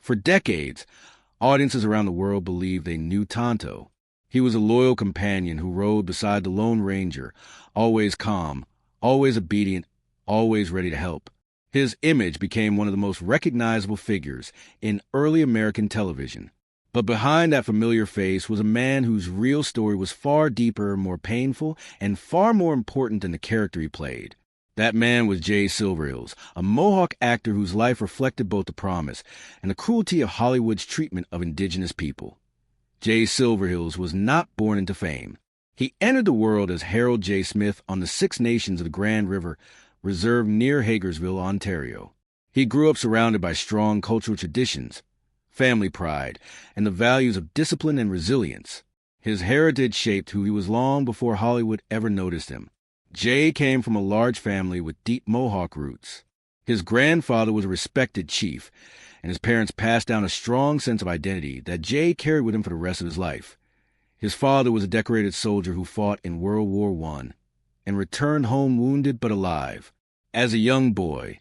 For decades, audiences around the world believed they knew Tonto. He was a loyal companion who rode beside the Lone Ranger, always calm, always obedient, always ready to help. His image became one of the most recognizable figures in early American television. But behind that familiar face was a man whose real story was far deeper, more painful, and far more important than the character he played. That man was Jay Silverheels, a Mohawk actor whose life reflected both the promise and the cruelty of Hollywood's treatment of indigenous people. Jay Silverheels was not born into fame. He entered the world as Harold J. Smith on the Six Nations of the Grand River Reserve near Hagersville, Ontario. He grew up surrounded by strong cultural traditions, family pride, and the values of discipline and resilience. His heritage shaped who he was long before Hollywood ever noticed him. Jay came from a large family with deep Mohawk roots. His grandfather was a respected chief, and his parents passed down a strong sense of identity that Jay carried with him for the rest of his life. His father was a decorated soldier who fought in World War I and returned home wounded but alive. As a young boy,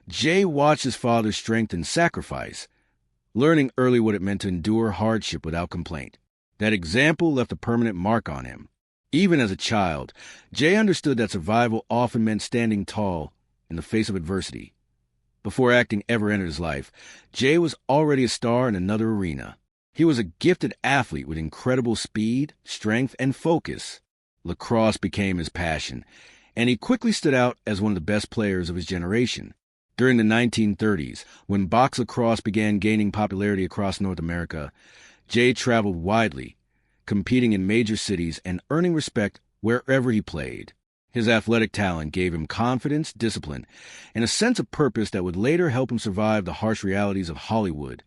Jay watched his father's strength and sacrifice, learning early what it meant to endure hardship without complaint. That example left a permanent mark on him. Even as a child, Jay understood that survival often meant standing tall in the face of adversity. Before acting ever entered his life, Jay was already a star in another arena. He was a gifted athlete with incredible speed, strength, and focus. Lacrosse became his passion, and he quickly stood out as one of the best players of his generation. During the 1930s, when box lacrosse began gaining popularity across North America, Jay traveled widely, competing in major cities and earning respect wherever he played. His athletic talent gave him confidence, discipline, and a sense of purpose that would later help him survive the harsh realities of Hollywood.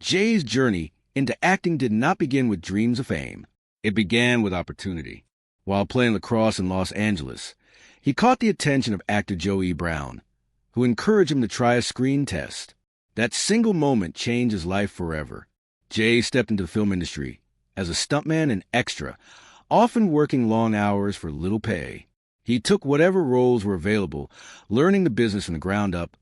Jay's journey into acting did not begin with dreams of fame. It began with opportunity. While playing lacrosse in Los Angeles, he caught the attention of actor Joe E. Brown, who encouraged him to try a screen test. That single moment changed his life forever. Jay stepped into the film industry as a stuntman and extra, often working long hours for little pay. He took whatever roles were available, learning the business from the ground up.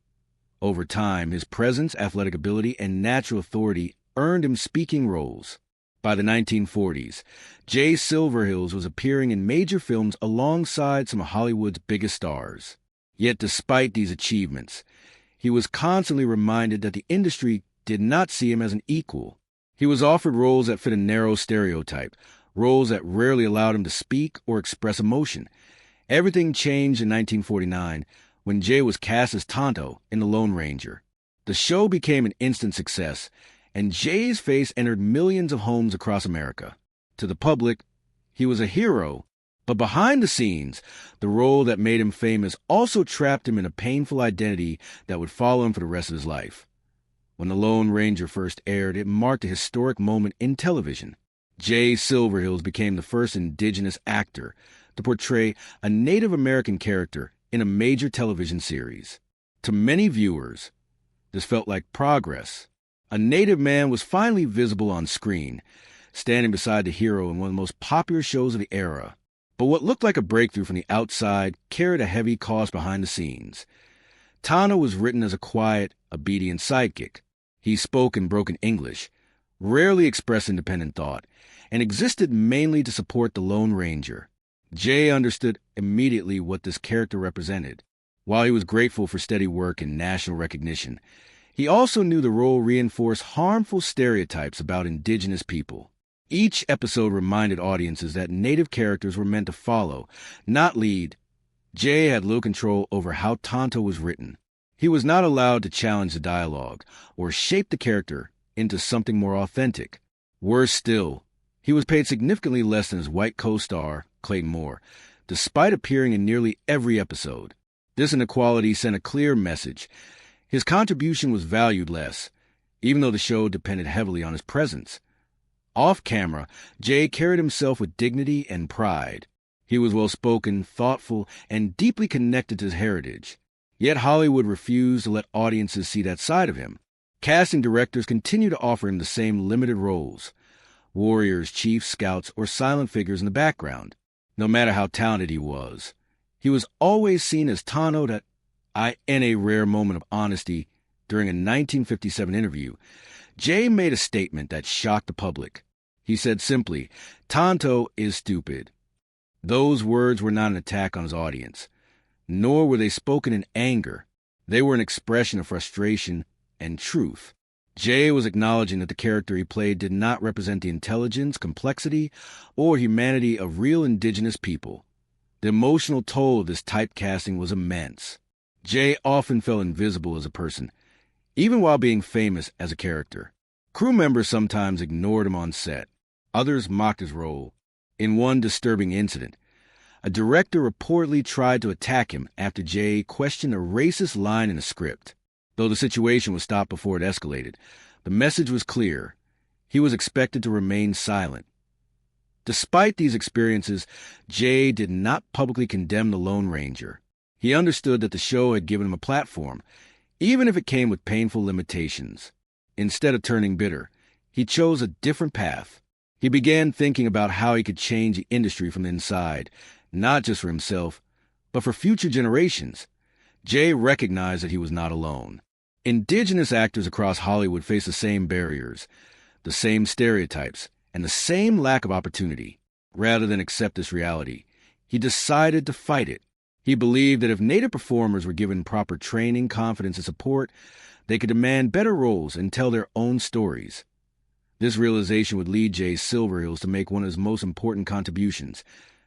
Over time, his presence, athletic ability, and natural authority earned him speaking roles. By the 1940s, Jay Silverheels was appearing in major films alongside some of Hollywood's biggest stars. Yet despite these achievements, he was constantly reminded that the industry did not see him as an equal. He was offered roles that fit a narrow stereotype, roles that rarely allowed him to speak or express emotion. Everything changed in 1949 when Jay was cast as Tonto in The Lone Ranger. The show became an instant success, and Jay's face entered millions of homes across America. To the public, he was a hero, but behind the scenes, the role that made him famous also trapped him in a painful identity that would follow him for the rest of his life. When The Lone Ranger first aired, it marked a historic moment in television. Jay Silverheels became the first indigenous actor to portray a Native American character in a major television series. To many viewers, this felt like progress. A Native man was finally visible on screen, standing beside the hero in one of the most popular shows of the era. But what looked like a breakthrough from the outside carried a heavy cost behind the scenes. Tonto was written as a quiet, obedient sidekick. He spoke in broken English, rarely expressed independent thought, and existed mainly to support the Lone Ranger. Jay understood immediately what this character represented. While he was grateful for steady work and national recognition, he also knew the role reinforced harmful stereotypes about indigenous people. Each episode reminded audiences that Native characters were meant to follow, not lead. Jay had little control over how Tonto was written. He was not allowed to challenge the dialogue or shape the character into something more authentic. Worse still, he was paid significantly less than his white co-star, Clayton Moore, despite appearing in nearly every episode. This inequality sent a clear message. His contribution was valued less, even though the show depended heavily on his presence. Off camera, Jay carried himself with dignity and pride. He was well-spoken, thoughtful, and deeply connected to his heritage. Yet Hollywood refused to let audiences see that side of him. Casting directors continued to offer him the same limited roles: warriors, chiefs, scouts, or silent figures in the background. No matter how talented he was always seen as Tonto that, in a rare moment of honesty, During a 1957 interview, Jay made a statement that shocked the public. He said simply, "Tonto is stupid." Those words were not an attack on his audience, nor were they spoken in anger. They were an expression of frustration and truth. Jay was acknowledging that the character he played did not represent the intelligence, complexity, or humanity of real indigenous people. The emotional toll of this typecasting was immense. Jay often felt invisible as a person, even while being famous as a character. Crew members sometimes ignored him on set. Others mocked his role. In one disturbing incident, a director reportedly tried to attack him after Jay questioned a racist line in a script. Though the situation was stopped before it escalated, the message was clear. He was expected to remain silent. Despite these experiences, Jay did not publicly condemn the Lone Ranger. He understood that the show had given him a platform, even if it came with painful limitations. Instead of turning bitter, he chose a different path. He began thinking about how he could change the industry from the inside, not just for himself, but for future generations. Jay recognized that he was not alone. Indigenous actors across Hollywood face the same barriers, the same stereotypes, and the same lack of opportunity. Rather than accept this reality, he decided to fight it. He believed that if Native performers were given proper training, confidence, and support, they could demand better roles and tell their own stories. This realization would lead Jay Silverheels to make one of his most important contributions,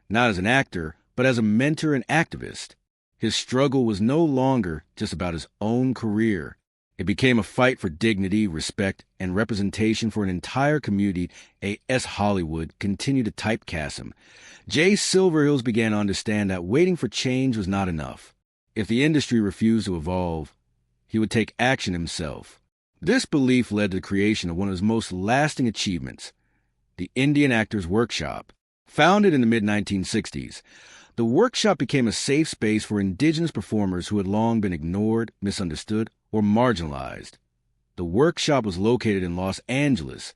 not as an actor, but as a mentor and activist. His struggle was no longer just about his own career. It became a fight for dignity, respect, and representation for an entire community as Hollywood continued to typecast him. Jay Silverheels began to understand that waiting for change was not enough. If the industry refused to evolve, he would take action himself. This belief led to the creation of one of his most lasting achievements, the Indian Actors Workshop. Founded in the mid-1960s, the workshop became a safe space for indigenous performers who had long been ignored, misunderstood, or marginalized. The workshop was located in Los Angeles,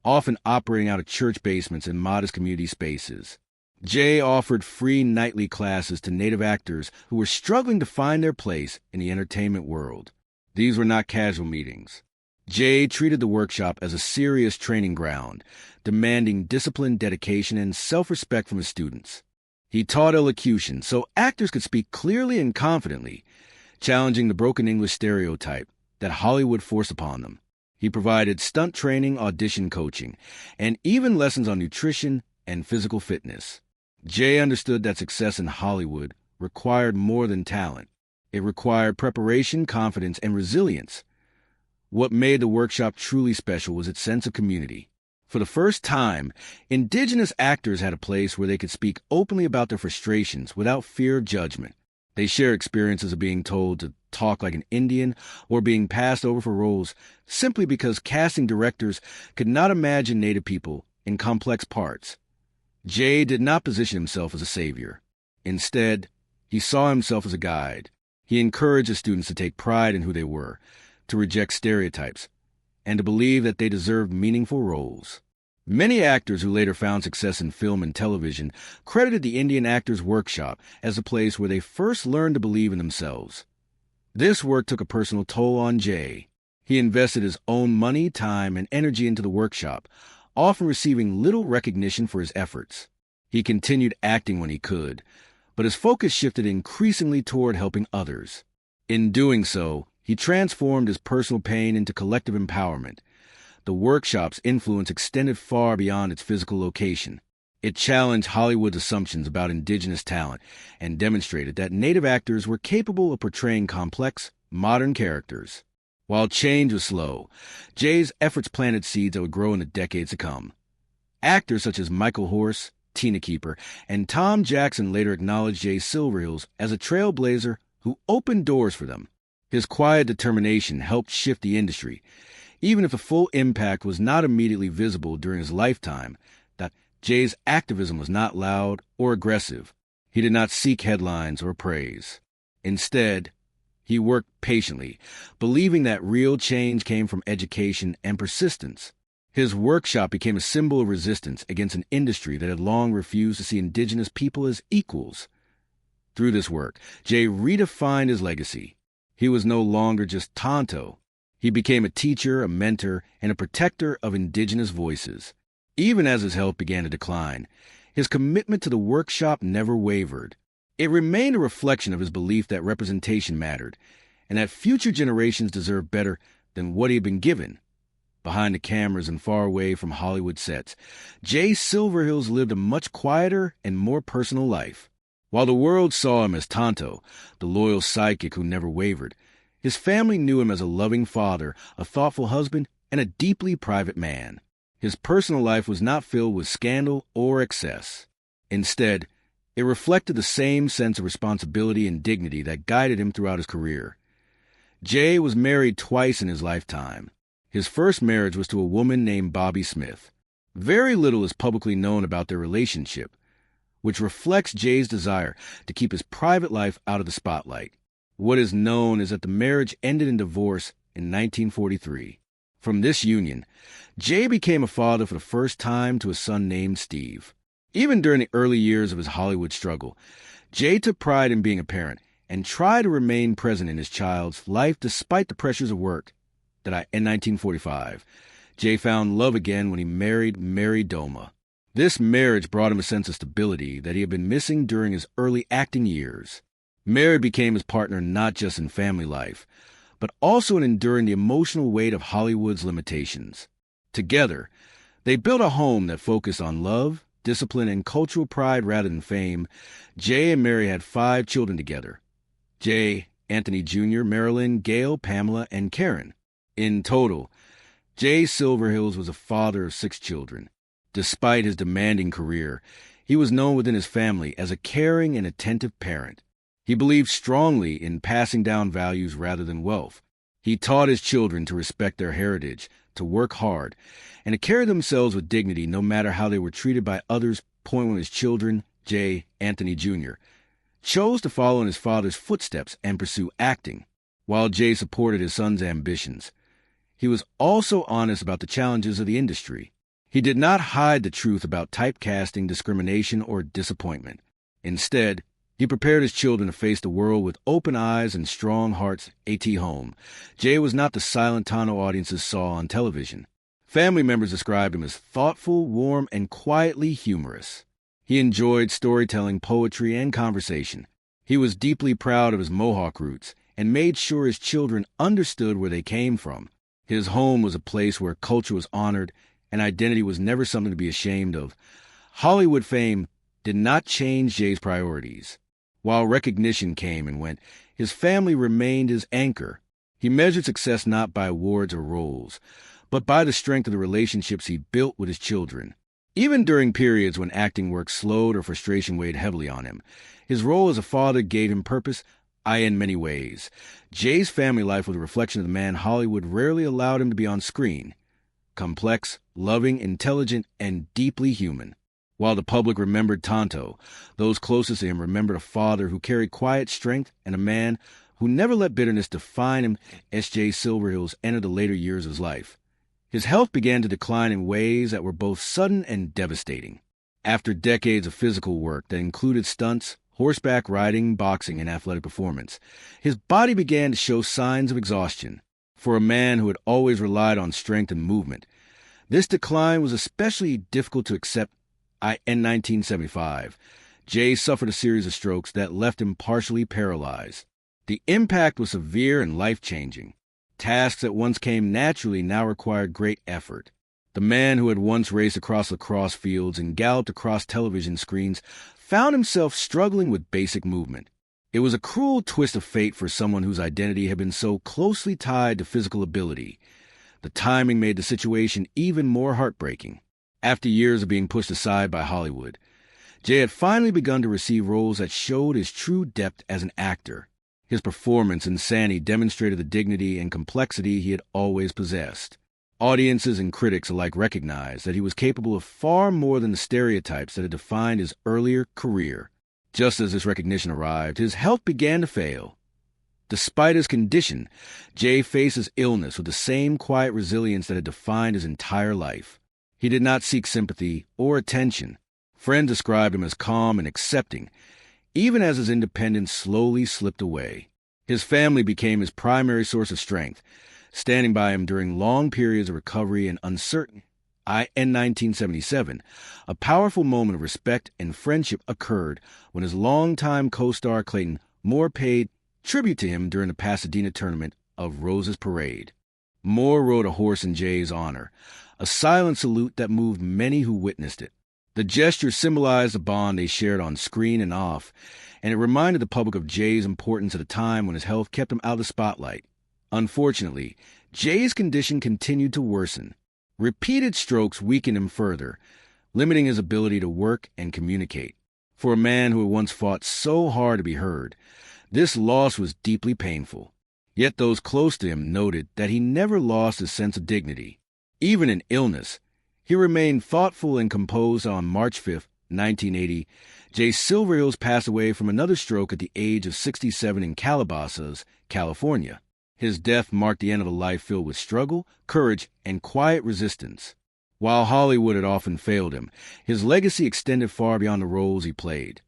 often operating out of church basements and modest community spaces. Jay offered free nightly classes to Native actors who were struggling to find their place in the entertainment world. These were not casual meetings. Jay treated the workshop as a serious training ground, demanding discipline, dedication, and self-respect from his students. He taught elocution so actors could speak clearly and confidently, challenging the broken English stereotype that Hollywood forced upon them. He provided stunt training, audition coaching, and even lessons on nutrition and physical fitness. Jay understood that success in Hollywood required more than talent. It required preparation, confidence, and resilience. What made the workshop truly special was its sense of community. For the first time, indigenous actors had a place where they could speak openly about their frustrations without fear of judgment. They shared experiences of being told to talk like an Indian or being passed over for roles simply because casting directors could not imagine Native people in complex parts. Jay did not position himself as a savior. Instead, he saw himself as a guide. He encouraged his students to take pride in who they were, to reject stereotypes, and to believe that they deserved meaningful roles. Many actors who later found success in film and television credited the Indian Actors Workshop as a place where they first learned to believe in themselves. This work took a personal toll on Jay. He invested his own money, time, and energy into the workshop, often receiving little recognition for his efforts. He continued acting when he could, but his focus shifted increasingly toward helping others. In doing so, he transformed his personal pain into collective empowerment. The workshop's influence extended far beyond its physical location. It challenged Hollywood's assumptions about indigenous talent and demonstrated that Native actors were capable of portraying complex, modern characters. While change was slow, Jay's efforts planted seeds that would grow in the decades to come. Actors such as Michael Horse, Tina Keeper, and Tom Jackson later acknowledged Jay Silverheels as a trailblazer who opened doors for them. His quiet determination helped shift the industry, even if the full impact was not immediately visible during his lifetime. That Jay's activism was not loud or aggressive. He did not seek headlines or praise. Instead, he worked patiently, believing that real change came from education and persistence. His workshop became a symbol of resistance against an industry that had long refused to see indigenous people as equals. Through this work, Jay redefined his legacy. He was no longer just Tonto. He became a teacher, a mentor, and a protector of indigenous voices. Even as his health began to decline, his commitment to the workshop never wavered. It remained a reflection of his belief that representation mattered, and that future generations deserved better than what he had been given. Behind the cameras and far away from Hollywood sets, Jay Silverheels lived a much quieter and more personal life. While the world saw him as Tonto, the loyal sidekick who never wavered, his family knew him as a loving father, a thoughtful husband, and a deeply private man. His personal life was not filled with scandal or excess. Instead, it reflected the same sense of responsibility and dignity that guided him throughout his career. Jay was married twice in his lifetime. His first marriage was to a woman named Bobby Smith. Very little is publicly known about their relationship, which reflects Jay's desire to keep his private life out of the spotlight. What is known is that the marriage ended in divorce in 1943. From this union, Jay became a father for the first time to a son named Steve. Even during the early years of his Hollywood struggle, Jay took pride in being a parent and tried to remain present in his child's life despite the pressures of work. In 1945, Jay found love again when he married Mary Doma. This marriage brought him a sense of stability that he had been missing during his early acting years. Mary became his partner not just in family life, but also in enduring the emotional weight of Hollywood's limitations. Together, they built a home that focused on love, discipline, and cultural pride rather than fame. Jay and Mary had 5 children together: Jay, Anthony Jr., Marilyn, Gail, Pamela, and Karen. In total, Jay Silverheels was a father of 6 children. Despite his demanding career, he was known within his family as a caring and attentive parent. He believed strongly in passing down values rather than wealth. He taught his children to respect their heritage, to work hard, and to carry themselves with dignity no matter how they were treated by others. Point when his children, Jay, Anthony Jr., chose to follow in his father's footsteps and pursue acting. While Jay supported his son's ambitions, he was also honest about the challenges of the industry. He did not hide the truth about typecasting, discrimination, or disappointment. Instead, he prepared his children to face the world with open eyes and strong hearts. At home, Jay was not the silent Tonto audiences saw on television. Family members described him as thoughtful, warm, and quietly humorous. He enjoyed storytelling, poetry, and conversation. He was deeply proud of his Mohawk roots and made sure his children understood where they came from. His home was a place where culture was honored and identity was never something to be ashamed of. Hollywood fame did not change Jay's priorities. While recognition came and went, his family remained his anchor. He measured success not by awards or roles, but by the strength of the relationships he built with his children. Even during periods when acting work slowed or frustration weighed heavily on him, his role as a father gave him purpose. In many ways, Jay's family life was a reflection of the man Hollywood rarely allowed him to be on screen: complex, loving, intelligent, and deeply human. While the public remembered Tonto, those closest to him remembered a father who carried quiet strength and a man who never let bitterness define him. As Jay Silverheels entered the later years of his life, his health began to decline in ways that were both sudden and devastating. After decades of physical work that included stunts, horseback riding, boxing, and athletic performance, his body began to show signs of exhaustion. For a man who had always relied on strength and movement, this decline was especially difficult to accept. In 1975, Jay suffered a series of strokes that left him partially paralyzed. The impact was severe and life-changing. Tasks that once came naturally now required great effort. The man who had once raced across lacrosse fields and galloped across television screens found himself struggling with basic movement. It was a cruel twist of fate for someone whose identity had been so closely tied to physical ability. The timing made the situation even more heartbreaking. After years of being pushed aside by Hollywood, Jay had finally begun to receive roles that showed his true depth as an actor. His performance in Sandy demonstrated the dignity and complexity he had always possessed. Audiences and critics alike recognized that he was capable of far more than the stereotypes that had defined his earlier career. Just as this recognition arrived, his health began to fail. Despite his condition, Jay faced his illness with the same quiet resilience that had defined his entire life. He did not seek sympathy or attention. Friends described him as calm and accepting, even as his independence slowly slipped away. His family became his primary source of strength, standing by him during long periods of recovery and uncertainty. In 1977, a powerful moment of respect and friendship occurred when his longtime co-star Clayton Moore paid tribute to him during the Pasadena tournament of Rose's Parade. Moore rode a horse in Jay's honor, a silent salute that moved many who witnessed it. The gesture symbolized the bond they shared on screen and off, and it reminded the public of Jay's importance at a time when his health kept him out of the spotlight. Unfortunately, Jay's condition continued to worsen. Repeated strokes weakened him further, limiting his ability to work and communicate. For a man who had once fought so hard to be heard, this loss was deeply painful. Yet those close to him noted that he never lost his sense of dignity. Even in illness, he remained thoughtful and composed. On March 5, 1980, Jay Silverheels passed away from another stroke at the age of 67 in Calabasas, California. His death marked the end of a life filled with struggle, courage, and quiet resistance. While Hollywood had often failed him, his legacy extended far beyond the roles he played.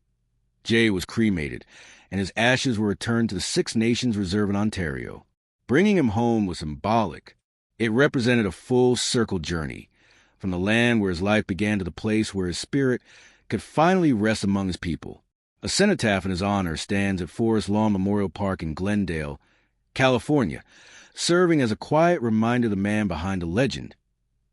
Jay was cremated, and his ashes were returned to the Six Nations Reserve in Ontario. Bringing him home was symbolic. It represented a full-circle journey, from the land where his life began to the place where his spirit could finally rest among his people. A cenotaph in his honor stands at Forest Lawn Memorial Park in Glendale, California, serving as a quiet reminder of the man behind the legend.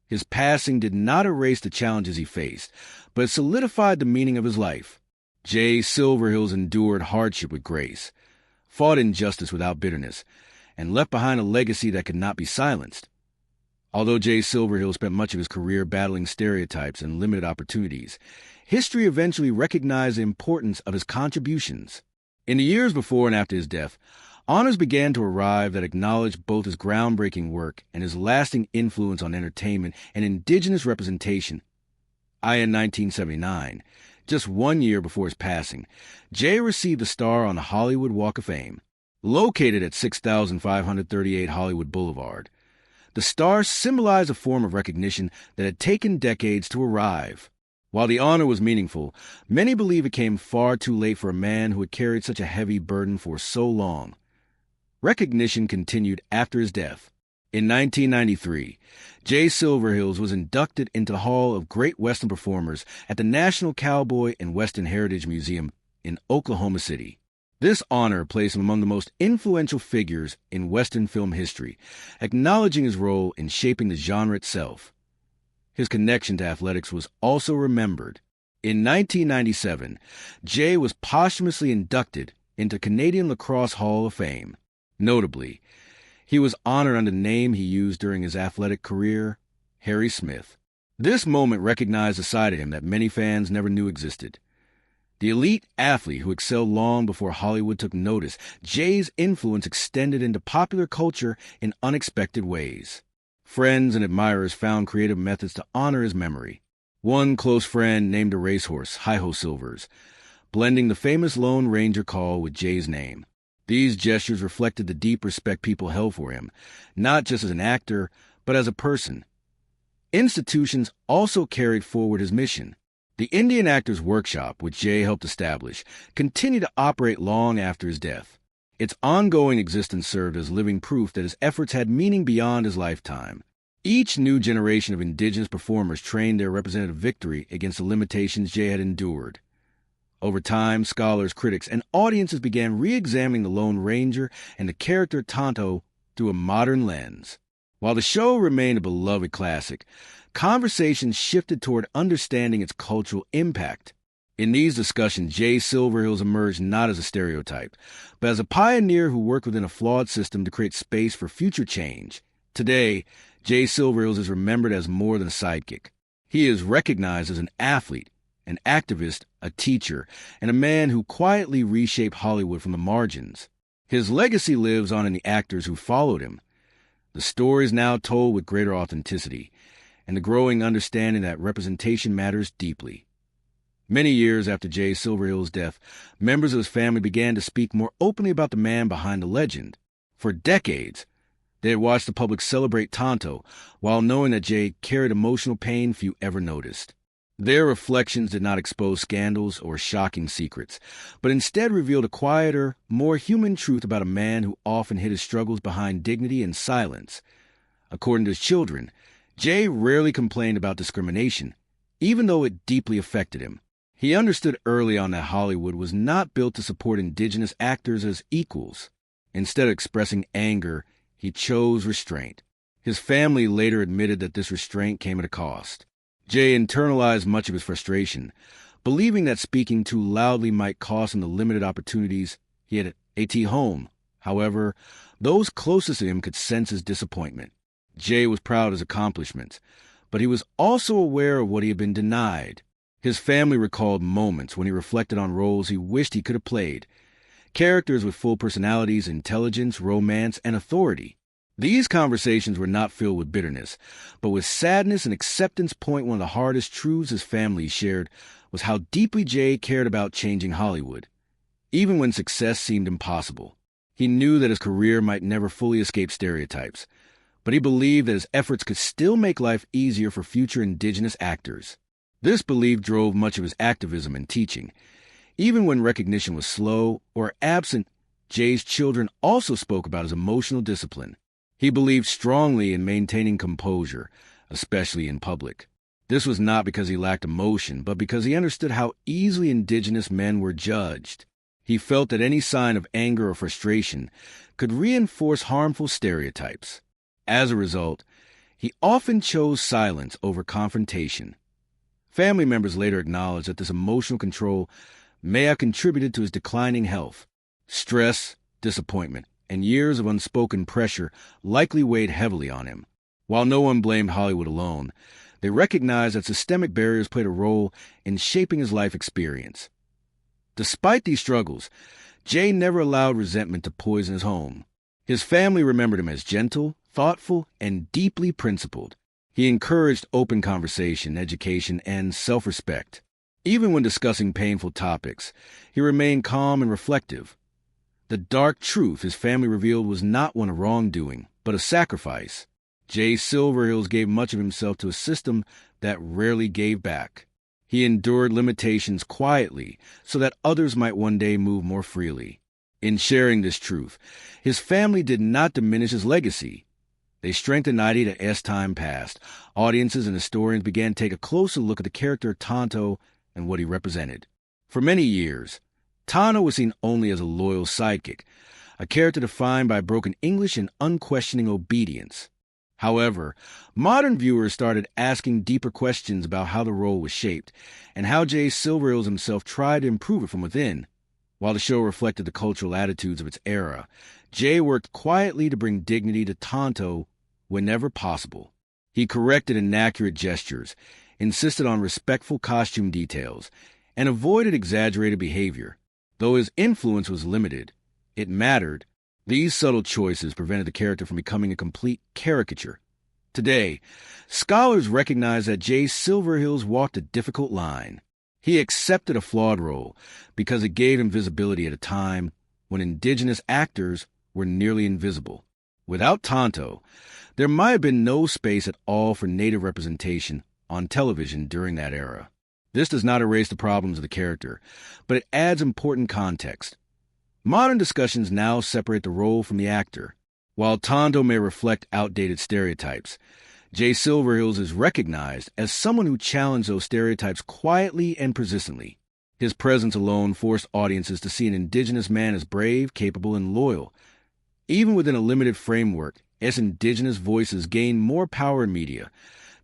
His passing did not erase the challenges he faced, but it solidified the meaning of his life. Jay Silverheels endured hardship with grace, fought injustice without bitterness, and left behind a legacy that could not be silenced. Although Jay Silverheels spent much of his career battling stereotypes and limited opportunities, history eventually recognized the importance of his contributions. In the years before and after his death, honors began to arrive that acknowledged both his groundbreaking work and his lasting influence on entertainment and indigenous representation. In 1979, just 1 year before his passing, Jay received a star on the Hollywood Walk of Fame. Located at 6538 Hollywood Boulevard, the star symbolized a form of recognition that had taken decades to arrive. While the honor was meaningful, many believe it came far too late for a man who had carried such a heavy burden for so long. Recognition continued after his death. In 1993, Jay Silverheels was inducted into the Hall of Great Western Performers at the National Cowboy and Western Heritage Museum in Oklahoma City. This honor placed him among the most influential figures in Western film history, acknowledging his role in shaping the genre itself. His connection to athletics was also remembered. In 1997, Jay was posthumously inducted into Canadian Lacrosse Hall of Fame. Notably, he was honored under the name he used during his athletic career, Harry Smith. This moment recognized a side of him that many fans never knew existed. The elite athlete who excelled long before Hollywood took notice, Jay's influence extended into popular culture in unexpected ways. Friends and admirers found creative methods to honor his memory. One close friend named a racehorse, Hi-Ho Silvers, blending the famous Lone Ranger call with Jay's name. These gestures reflected the deep respect people held for him, not just as an actor, but as a person. Institutions also carried forward his mission. The Indian Actors Workshop, which Jay helped establish, continued to operate long after his death. Its ongoing existence served as living proof that his efforts had meaning beyond his lifetime. Each new generation of indigenous performers trained their representative victory against the limitations Jay had endured. Over time, scholars, critics, and audiences began re-examining the Lone Ranger and the character Tonto through a modern lens. While the show remained a beloved classic, conversations shifted toward understanding its cultural impact. In these discussions, Jay Silverheels emerged not as a stereotype, but as a pioneer who worked within a flawed system to create space for future change. Today, Jay Silverheels is remembered as more than a sidekick. He is recognized as an athlete, an activist, a teacher, and a man who quietly reshaped Hollywood from the margins. His legacy lives on in the actors who followed him. The story is now told with greater authenticity, and the growing understanding that representation matters deeply. Many years after Jay Silverheels' death, members of his family began to speak more openly about the man behind the legend. For decades, they had watched the public celebrate Tonto, while knowing that Jay carried emotional pain few ever noticed. Their reflections did not expose scandals or shocking secrets, but instead revealed a quieter, more human truth about a man who often hid his struggles behind dignity and silence. According to his children, Jay rarely complained about discrimination, even though it deeply affected him. He understood early on that Hollywood was not built to support indigenous actors as equals. Instead of expressing anger, he chose restraint. His family later admitted that this restraint came at a cost. Jay internalized much of his frustration, believing that speaking too loudly might cost him the limited opportunities he had at home. However, those closest to him could sense his disappointment. Jay was proud of his accomplishments, but he was also aware of what he had been denied. His family recalled moments when he reflected on roles he wished he could have played, characters with full personalities, intelligence, romance, and authority. These conversations were not filled with bitterness, but with sadness and acceptance. One of the hardest truths his family shared was how deeply Jay cared about changing Hollywood. Even when success seemed impossible, he knew that his career might never fully escape stereotypes, but he believed that his efforts could still make life easier for future indigenous actors. This belief drove much of his activism and teaching. Even when recognition was slow or absent, Jay's children also spoke about his emotional discipline. He believed strongly in maintaining composure, especially in public. This was not because he lacked emotion, but because he understood how easily indigenous men were judged. He felt that any sign of anger or frustration could reinforce harmful stereotypes. As a result, he often chose silence over confrontation. Family members later acknowledged that this emotional control may have contributed to his declining health. Stress, disappointment, and years of unspoken pressure likely weighed heavily on him. While no one blamed Hollywood alone, they recognized that systemic barriers played a role in shaping his life experience. Despite these struggles, Jay never allowed resentment to poison his home. His family remembered him as gentle, thoughtful, and deeply principled. He encouraged open conversation, education, and self-respect. Even when discussing painful topics, he remained calm and reflective. The dark truth his family revealed was not one of wrongdoing, but of sacrifice. Jay Silverheels gave much of himself to a system that rarely gave back. He endured limitations quietly so that others might one day move more freely. In sharing this truth, his family did not diminish his legacy. They strengthened it as time passed. Audiences and historians began to take a closer look at the character Tonto and what he represented. For many years, Tonto was seen only as a loyal sidekick, a character defined by broken English and unquestioning obedience. However, modern viewers started asking deeper questions about how the role was shaped and how Jay Silverheels himself tried to improve it from within. While the show reflected the cultural attitudes of its era, Jay worked quietly to bring dignity to Tonto whenever possible. He corrected inaccurate gestures, insisted on respectful costume details, and avoided exaggerated behavior. Though his influence was limited, it mattered. These subtle choices prevented the character from becoming a complete caricature. Today, scholars recognize that Jay Silverheels walked a difficult line. He accepted a flawed role because it gave him visibility at a time when indigenous actors were nearly invisible. Without Tonto, there might have been no space at all for Native representation on television during that era. This does not erase the problems of the character, but it adds important context. Modern discussions now separate the role from the actor. While Tonto may reflect outdated stereotypes, Jay Silverheels is recognized as someone who challenged those stereotypes quietly and persistently. His presence alone forced audiences to see an indigenous man as brave, capable, and loyal. Even within a limited framework, as indigenous voices gained more power in media,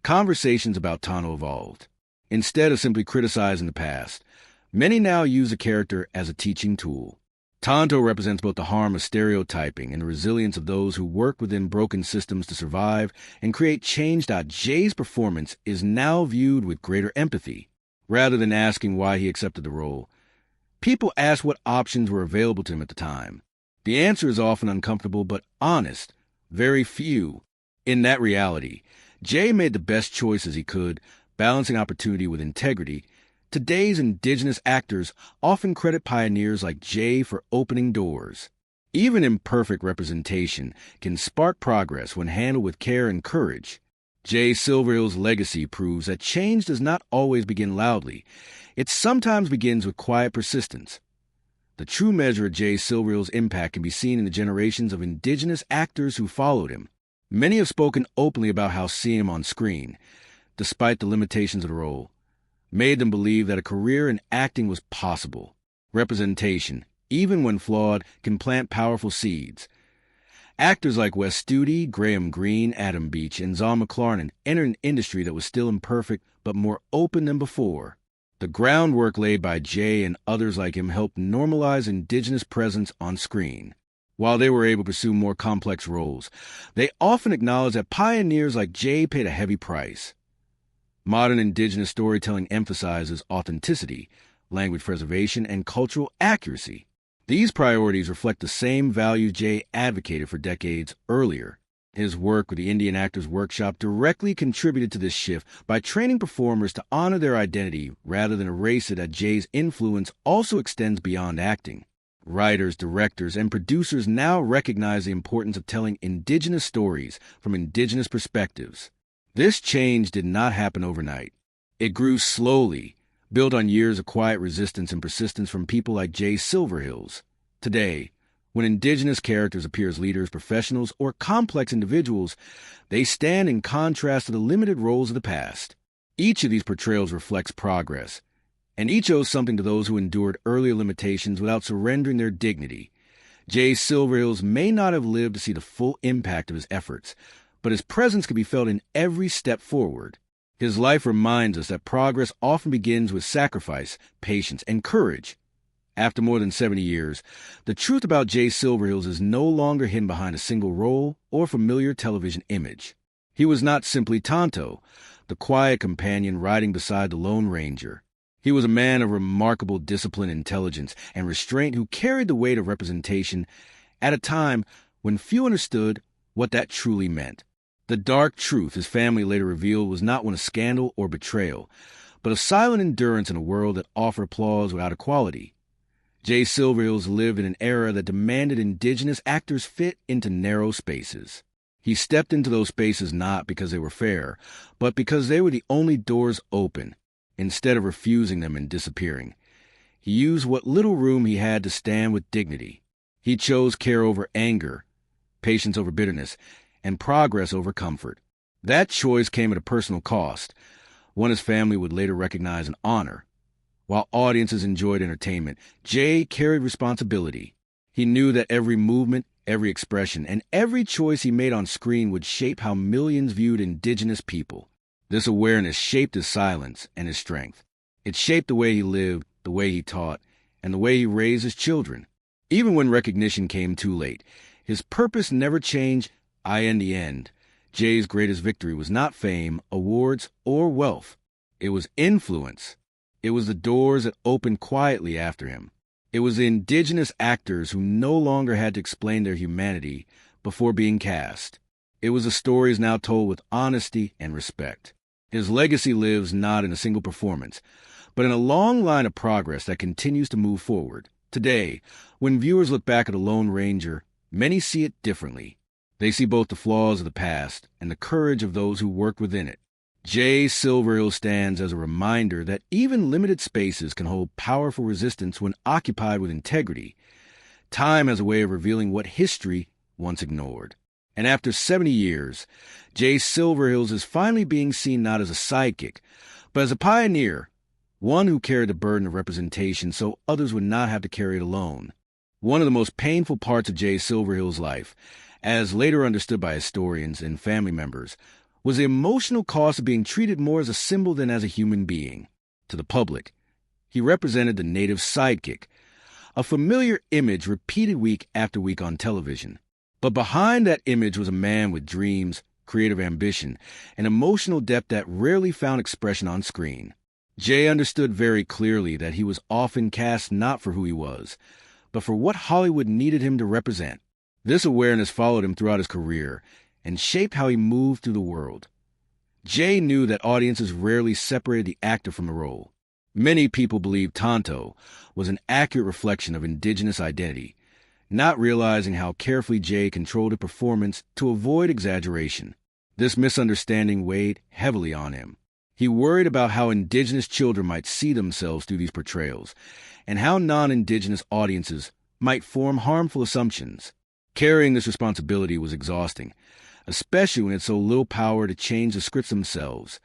conversations about Tonto evolved. Instead of simply criticizing the past, many now use the character as a teaching tool. Tonto represents both the harm of stereotyping and the resilience of those who work within broken systems to survive and create change. Jay's performance is now viewed with greater empathy. Rather than asking why he accepted the role, people ask what options were available to him at the time. The answer is often uncomfortable but honest. Very few. In that reality, Jay made the best choices he could, balancing opportunity with integrity. Today's indigenous actors often credit pioneers like Jay for opening doors. Even imperfect representation can spark progress when handled with care and courage. Jay Silverheels' legacy proves that change does not always begin loudly. It sometimes begins with quiet persistence. The true measure of Jay Silverheels' impact can be seen in the generations of indigenous actors who followed him. Many have spoken openly about how seeing him on screen, despite the limitations of the role, made them believe that a career in acting was possible. Representation, even when flawed, can plant powerful seeds. Actors like Wes Studi, Graham Greene, Adam Beach, and Zahn McClarnon entered an industry that was still imperfect but more open than before. The groundwork laid by Jay and others like him helped normalize indigenous presence on screen. While they were able to pursue more complex roles, they often acknowledged that pioneers like Jay paid a heavy price. Modern indigenous storytelling emphasizes authenticity, language preservation, and cultural accuracy. These priorities reflect the same values Jay advocated for decades earlier. His work with the Indian Actors Workshop directly contributed to this shift by training performers to honor their identity rather than erase it, as Jay's influence also extends beyond acting. Writers, directors, and producers now recognize the importance of telling indigenous stories from indigenous perspectives. This change did not happen overnight. It grew slowly, built on years of quiet resistance and persistence from people like Jay Silverheels. Today, when indigenous characters appear as leaders, professionals, or complex individuals, they stand in contrast to the limited roles of the past. Each of these portrayals reflects progress, and each owes something to those who endured earlier limitations without surrendering their dignity. Jay Silverheels may not have lived to see the full impact of his efforts, but his presence can be felt in every step forward. His life reminds us that progress often begins with sacrifice, patience, and courage. After more than 70 years, the truth about Jay Silverheels is no longer hidden behind a single role or familiar television image. He was not simply Tonto, the quiet companion riding beside the Lone Ranger. He was a man of remarkable discipline, intelligence, and restraint who carried the weight of representation at a time when few understood what that truly meant. The dark truth his family later revealed was not one of scandal or betrayal, but of silent endurance in a world that offered applause without equality. Jay Silverheels lived in an era that demanded indigenous actors fit into narrow spaces. He stepped into those spaces not because they were fair, but because they were the only doors open. Instead of refusing them and disappearing, he used what little room he had to stand with dignity. He chose care over anger, patience over bitterness, and progress over comfort. That choice came at a personal cost, one his family would later recognize and honor. While audiences enjoyed entertainment, Jay carried responsibility. He knew that every movement, every expression, and every choice he made on screen would shape how millions viewed indigenous people. This awareness shaped his silence and his strength. It shaped the way he lived, the way he taught, and the way he raised his children. Even when recognition came too late, his purpose never changed. In the end, Jay's greatest victory was not fame, awards, or wealth. It was influence. It was the doors that opened quietly after him. It was the indigenous actors who no longer had to explain their humanity before being cast. It was the stories now told with honesty and respect. His legacy lives not in a single performance, but in a long line of progress that continues to move forward. Today, when viewers look back at The Lone Ranger, many see it differently. They see both the flaws of the past and the courage of those who worked within it. Jay Silverheels stands as a reminder that even limited spaces can hold powerful resistance when occupied with integrity. Time has a way of revealing what history once ignored. And after 70 years, Jay Silverheels is finally being seen not as a sidekick, but as a pioneer, one who carried the burden of representation so others would not have to carry it alone. One of the most painful parts of Jay Silverheels' life, as later understood by historians and family members, was the emotional cost of being treated more as a symbol than as a human being. To the public, he represented the native sidekick, a familiar image repeated week after week on television. But behind that image was a man with dreams, creative ambition, and emotional depth that rarely found expression on screen. Jay understood very clearly that he was often cast not for who he was, but for what Hollywood needed him to represent. This awareness followed him throughout his career and shaped how he moved through the world. Jay knew that audiences rarely separated the actor from the role. Many people believed Tonto was an accurate reflection of indigenous identity, not realizing how carefully Jay controlled a performance to avoid exaggeration. This misunderstanding weighed heavily on him. He worried about how indigenous children might see themselves through these portrayals, and how non-indigenous audiences might form harmful assumptions. Carrying this responsibility was exhausting, especially when it had so little power to change the scripts themselves.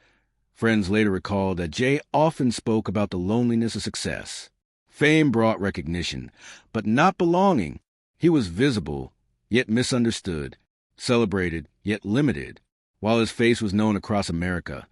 Friends later recalled that Jay often spoke about the loneliness of success. Fame brought recognition, but not belonging. He was visible, yet misunderstood, celebrated, yet limited. While his face was known across America,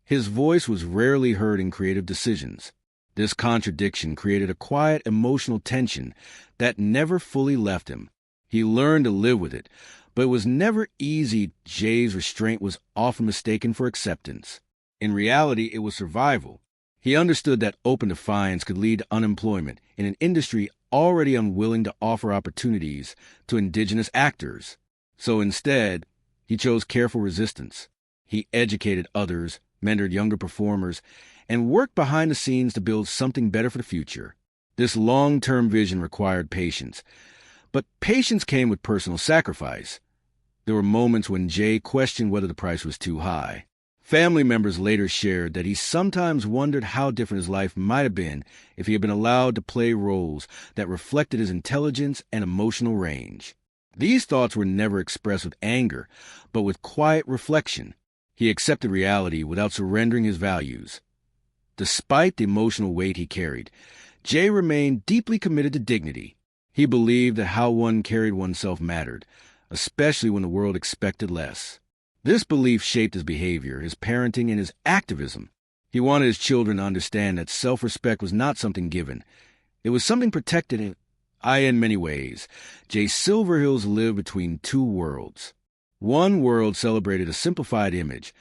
his voice was rarely heard in creative decisions. This contradiction created a quiet emotional tension that never fully left him. He learned to live with it, but it was never easy. Jay's restraint was often mistaken for acceptance. In reality, it was survival. He understood that open defiance could lead to unemployment in an industry already unwilling to offer opportunities to indigenous actors. So instead, he chose careful resistance. He educated others, mentored younger performers, and worked behind the scenes to build something better for the future. This long-term vision required patience, but patience came with personal sacrifice. There were moments when Jay questioned whether the price was too high. Family members later shared that he sometimes wondered how different his life might have been if he had been allowed to play roles that reflected his intelligence and emotional range. These thoughts were never expressed with anger, but with quiet reflection. He accepted reality without surrendering his values. Despite the emotional weight he carried, Jay remained deeply committed to dignity. He believed that how one carried oneself mattered, especially when the world expected less. This belief shaped his behavior, his parenting, and his activism. He wanted his children to understand that self-respect was not something given. It was something protected. In many ways, Jay Silverheels lived between two worlds. One world celebrated a simplified image,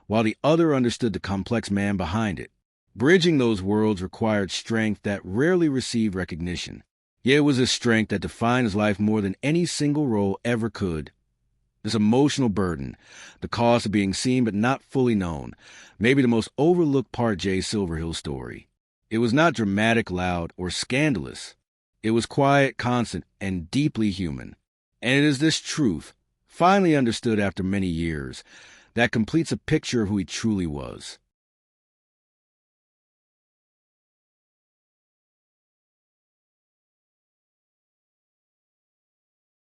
while the other understood the complex man behind it. Bridging those worlds required strength that rarely received recognition. Yet it was a strength that defined his life more than any single role ever could. This emotional burden, the cost of being seen but not fully known, may be the most overlooked part of Jay Silverheels' story. It was not dramatic, loud, or scandalous. It was quiet, constant, and deeply human. And it is this truth, finally understood after many years, that completes a picture of who he truly was.